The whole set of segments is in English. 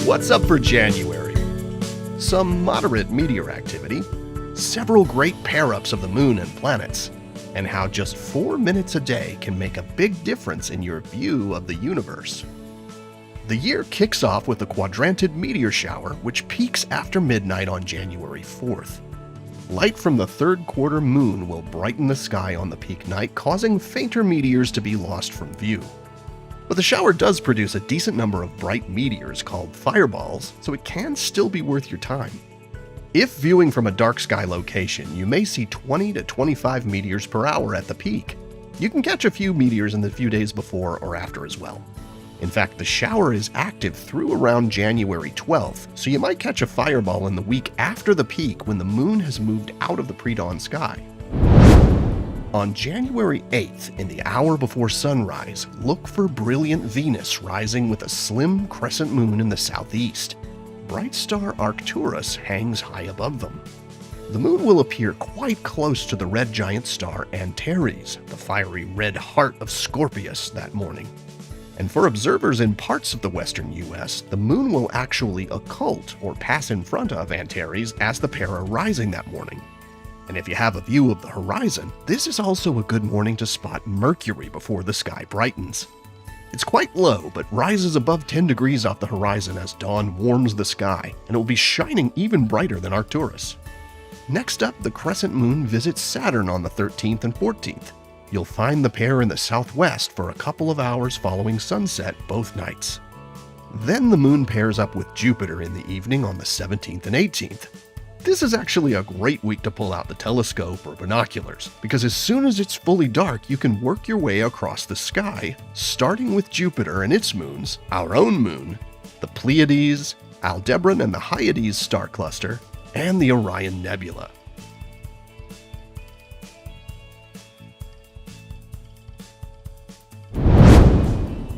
What's up for January? Some moderate meteor activity, several great pair-ups of the moon and planets, and how just 4 minutes a day can make a big difference in your view of the universe. The year kicks off with the Quadrantid meteor shower, which peaks after midnight on January 4th. Light from the third quarter moon will brighten the sky on the peak night, causing fainter meteors to be lost from view. But the shower does produce a decent number of bright meteors called fireballs, so it can still be worth your time. If viewing from a dark sky location, you may see 20 to 25 meteors per hour at the peak. You can catch a few meteors in the few days before or after as well. In fact, the shower is active through around January 12th, so you might catch a fireball in the week after the peak when the moon has moved out of the pre-dawn sky. On January 8th, in the hour before sunrise, look for brilliant Venus rising with a slim crescent moon in the southeast. Bright star Arcturus hangs high above them. The moon will appear quite close to the red giant star Antares, the fiery red heart of Scorpius, that morning. And for observers in parts of the western US, the moon will actually occult or pass in front of Antares as the pair are rising that morning. And if you have a view of the horizon, this is also a good morning to spot Mercury before the sky brightens. It's quite low, but rises above 10 degrees off the horizon as dawn warms the sky, and it will be shining even brighter than Arcturus. Next up, the crescent moon visits Saturn on the 13th and 14th. You'll find the pair in the southwest for a couple of hours following sunset both nights. Then the moon pairs up with Jupiter in the evening on the 17th and 18th. This is actually a great week to pull out the telescope or binoculars, because as soon as it's fully dark, you can work your way across the sky, starting with Jupiter and its moons, our own moon, the Pleiades, Aldebaran and the Hyades star cluster, and the Orion Nebula.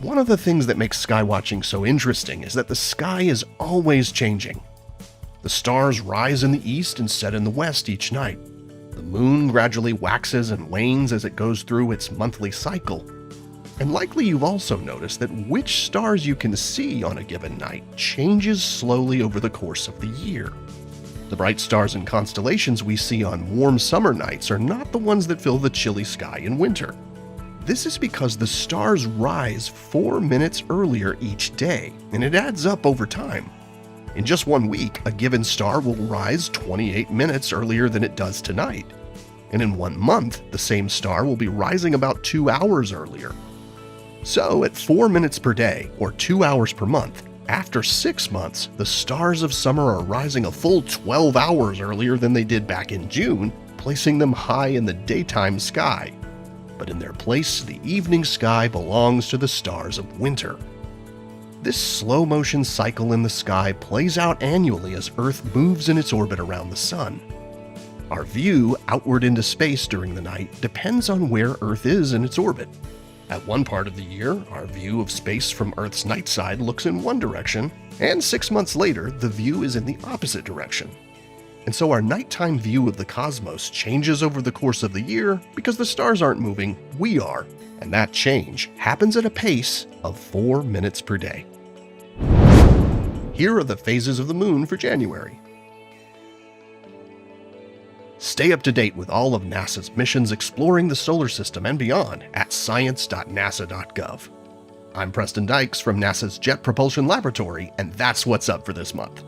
One of the things that makes skywatching so interesting is that the sky is always changing. The stars rise in the east and set in the west each night. The moon gradually waxes and wanes as it goes through its monthly cycle. And likely you've also noticed that which stars you can see on a given night changes slowly over the course of the year. The bright stars and constellations we see on warm summer nights are not the ones that fill the chilly sky in winter. This is because the stars rise 4 minutes earlier each day, and it adds up over time. In just 1 week, a given star will rise 28 minutes earlier than it does tonight. And in 1 month, the same star will be rising about 2 hours earlier. So at 4 minutes per day, or 2 hours per month, after 6 months, the stars of summer are rising a full 12 hours earlier than they did back in June, placing them high in the daytime sky. But in their place, the evening sky belongs to the stars of winter. This slow-motion cycle in the sky plays out annually as Earth moves in its orbit around the Sun. Our view outward into space during the night depends on where Earth is in its orbit. At one part of the year, our view of space from Earth's night side looks in one direction, and 6 months later, the view is in the opposite direction. And so our nighttime view of the cosmos changes over the course of the year because the stars aren't moving, we are. And that change happens at a pace of 4 minutes per day. Here are the phases of the moon for January. Stay up to date with all of NASA's missions exploring the solar system and beyond at science.nasa.gov. I'm Preston Dykes from NASA's Jet Propulsion Laboratory, and that's what's up for this month.